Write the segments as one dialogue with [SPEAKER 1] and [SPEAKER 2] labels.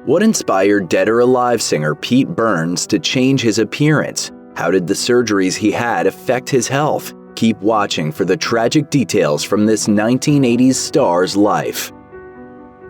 [SPEAKER 1] What inspired Dead or Alive singer Pete Burns to change his appearance? How did the surgeries he had affect his health? Keep watching for the tragic details from this 1980s star's life.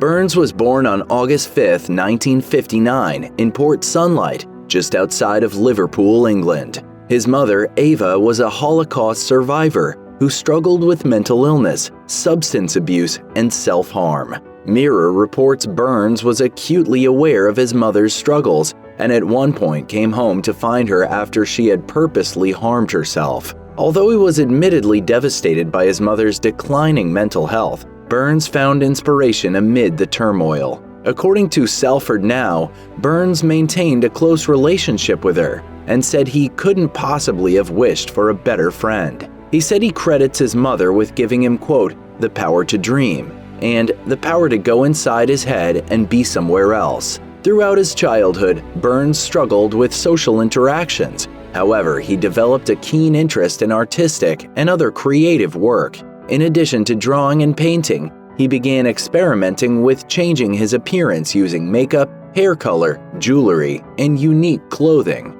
[SPEAKER 1] Burns was born on August 5, 1959, in Port Sunlight, just outside of Liverpool, England. His mother, Ava, was a Holocaust survivor who struggled with mental illness, substance abuse, and self-harm. Mirror reports Burns was acutely aware of his mother's struggles and at one point came home to find her after she had purposely harmed herself. Although he was admittedly devastated by his mother's declining mental health, Burns found inspiration amid the turmoil. According to Salford Now, Burns maintained a close relationship with her and said he couldn't possibly have wished for a better friend. He said he credits his mother with giving him, quote, the power to dream and the power to go inside his head and be somewhere else. Throughout his childhood, Burns struggled with social interactions. However, he developed a keen interest in artistic and other creative work. In addition to drawing and painting, he began experimenting with changing his appearance using makeup, hair color, jewelry, and unique clothing.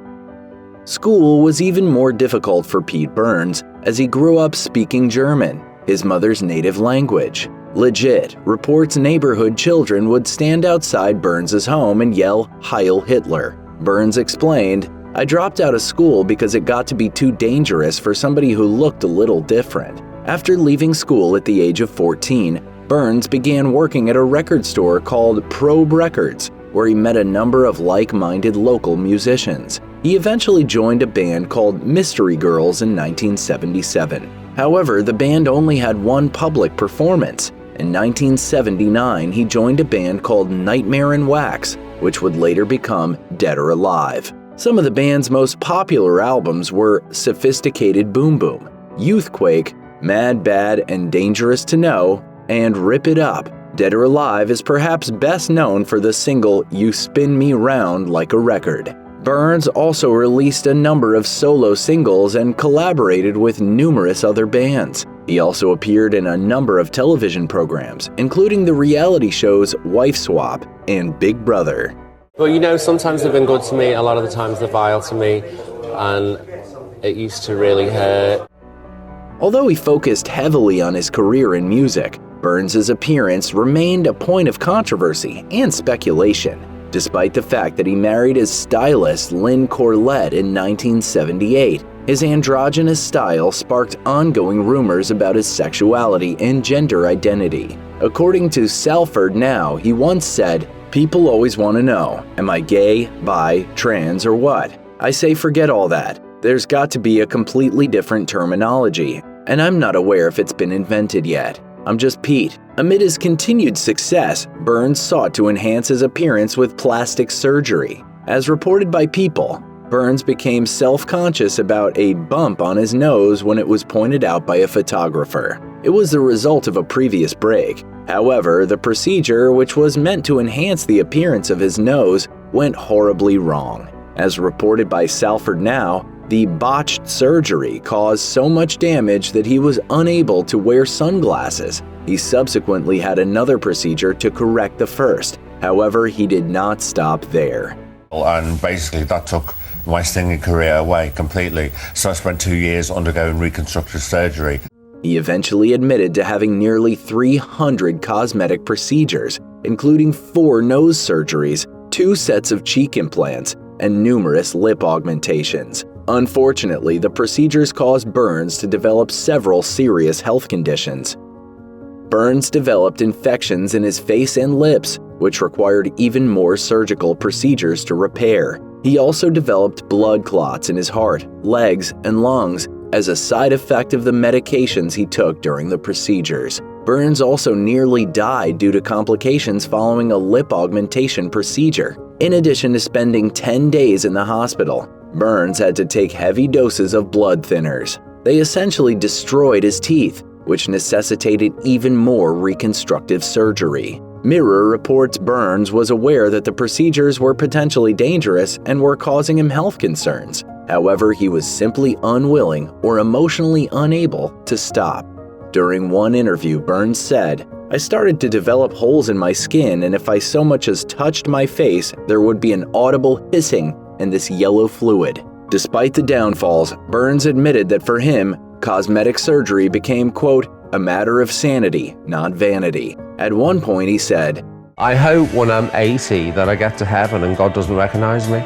[SPEAKER 1] School was even more difficult for Pete Burns as he grew up speaking German, his mother's native language. Legit reports neighborhood children would stand outside Burns's home and yell Heil Hitler. Burns explained, I dropped out of school because it got to be too dangerous for somebody who looked a little different. After leaving school at the age of 14, Burns began working at a record store called Probe Records, where he met a number of like-minded local musicians. He eventually joined a band called Mystery Girls in 1977. However, the band only had one public performance. In 1979, he joined a band called Nightmare in Wax, which would later become Dead or Alive. Some of the band's most popular albums were Sophisticated Boom Boom, Youthquake, Mad Bad and Dangerous to Know, and Rip It Up. Dead or Alive is perhaps best known for the single You Spin Me Round Like a Record. Burns also released a number of solo singles and collaborated with numerous other bands. He also appeared in a number of television programs, including the reality shows Wife Swap and Big Brother.
[SPEAKER 2] Well, you know, sometimes they've been good to me, a lot of the times they're vile to me, and it used to really hurt.
[SPEAKER 1] Although he focused heavily on his career in music, Burns's appearance remained a point of controversy and speculation, despite the fact that he married his stylist Lynn Corlett in 1978. His androgynous style sparked ongoing rumors about his sexuality and gender identity. According to Salford Now, he once said, "People always want to know, am I gay, bi, trans, or what? I say forget all that. There's got to be a completely different terminology, and I'm not aware if it's been invented yet. I'm just Pete." Amid his continued success, Burns sought to enhance his appearance with plastic surgery. As reported by People, Burns became self-conscious about a bump on his nose when it was pointed out by a photographer. It was the result of a previous break. However, the procedure, which was meant to enhance the appearance of his nose, went horribly wrong. As reported by Salford Now, the botched surgery caused so much damage that he was unable to wear sunglasses. He subsequently had another procedure to correct the first. However, he did not stop there.
[SPEAKER 3] And basically that took my singing career away completely. So I spent 2 years undergoing reconstructive surgery.
[SPEAKER 1] He eventually admitted to having nearly 300 cosmetic procedures, including 4 nose surgeries, 2 sets of cheek implants, and numerous lip augmentations. Unfortunately, the procedures caused Burns to develop several serious health conditions. Burns developed infections in his face and lips, which required even more surgical procedures to repair. He also developed blood clots in his heart, legs, and lungs as a side effect of the medications he took during the procedures. Burns also nearly died due to complications following a lip augmentation procedure. In addition to spending 10 days in the hospital, Burns had to take heavy doses of blood thinners. They essentially destroyed his teeth, which necessitated even more reconstructive surgery. Mirror reports Burns was aware that the procedures were potentially dangerous and were causing him health concerns. However, he was simply unwilling or emotionally unable to stop. During one interview, Burns said, I started to develop holes in my skin, and if I so much as touched my face, there would be an audible hissing and this yellow fluid. Despite the downfalls, Burns admitted that for him, cosmetic surgery became, quote, a matter of sanity, not vanity. At one point he said,
[SPEAKER 2] I hope when I'm 80 that I get to heaven and God doesn't recognize me.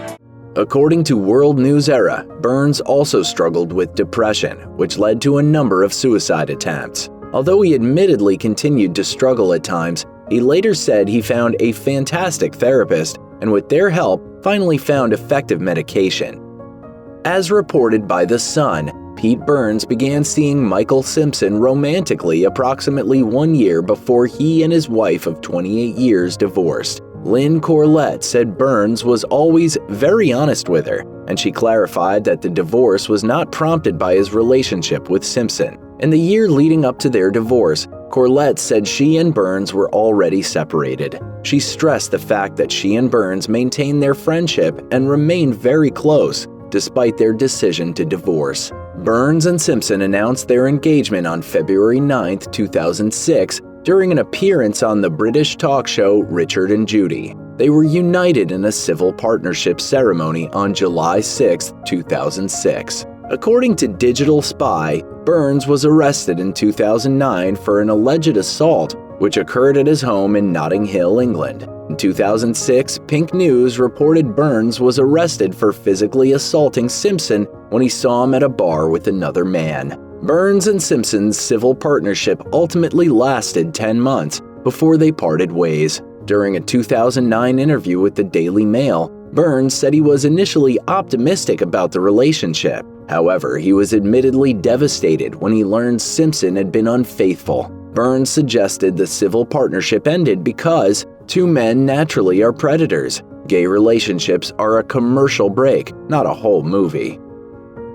[SPEAKER 1] According to World News Era, Burns also struggled with depression, which led to a number of suicide attempts. Although he admittedly continued to struggle at times, he later said he found a fantastic therapist and with their help finally found effective medication. As reported by The Sun, Pete Burns began seeing Michael Simpson romantically approximately 1 year before he and his wife of 28 years divorced. Lynn Corlett said Burns was always very honest with her, and she clarified that the divorce was not prompted by his relationship with Simpson. In the year leading up to their divorce, Corlett said she and Burns were already separated. She stressed the fact that she and Burns maintained their friendship and remained very close, despite their decision to divorce. Burns and Simpson announced their engagement on February 9, 2006, during an appearance on the British talk show Richard and Judy. They were united in a civil partnership ceremony on July 6, 2006. According to Digital Spy, Burns was arrested in 2009 for an alleged assault, which occurred at his home in Notting Hill, England. In 2006, Pink News reported Burns was arrested for physically assaulting Simpson when he saw him at a bar with another man. Burns and Simpson's civil partnership ultimately lasted 10 months before they parted ways. During a 2009 interview with the Daily Mail, Burns said he was initially optimistic about the relationship. However, he was admittedly devastated when he learned Simpson had been unfaithful. Burns suggested the civil partnership ended because two men naturally are predators. Gay relationships are a commercial break, not a whole movie.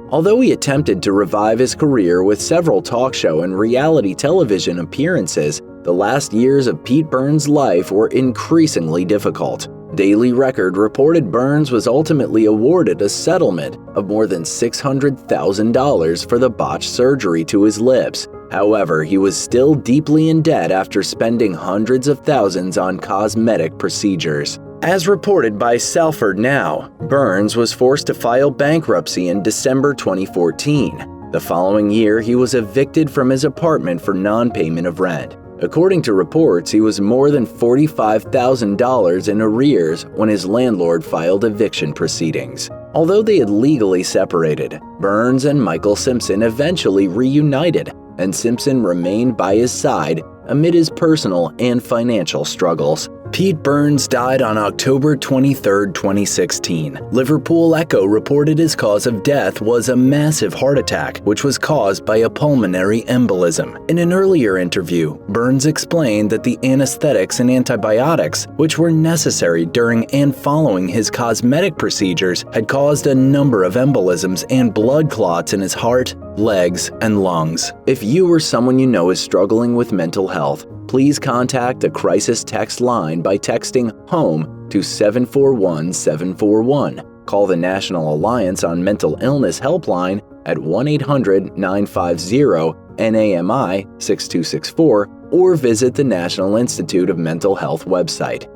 [SPEAKER 1] Although he attempted to revive his career with several talk show and reality television appearances, the last years of Pete Burns' life were increasingly difficult. Daily Record reported Burns was ultimately awarded a settlement of more than $600,000 for the botched surgery to his lips. However, he was still deeply in debt after spending hundreds of thousands on cosmetic procedures. As reported by Salford Now, Burns was forced to file bankruptcy in December 2014. The following year, he was evicted from his apartment for non-payment of rent. According to reports, he was more than $45,000 in arrears when his landlord filed eviction proceedings. Although they had legally separated, Burns and Michael Simpson eventually reunited, and Simpson remained by his side amid his personal and financial struggles. Pete Burns died on October 23, 2016. Liverpool Echo reported his cause of death was a massive heart attack, which was caused by a pulmonary embolism. In an earlier interview, Burns explained that the anesthetics and antibiotics, which were necessary during and following his cosmetic procedures, had caused a number of embolisms and blood clots in his heart, legs, and lungs. If you or someone you know is struggling with mental health, please contact the crisis text line by texting HOME to 741-741. Call the National Alliance on Mental Illness helpline at 1-800-950-NAMI 6264 or visit the National Institute of Mental Health website.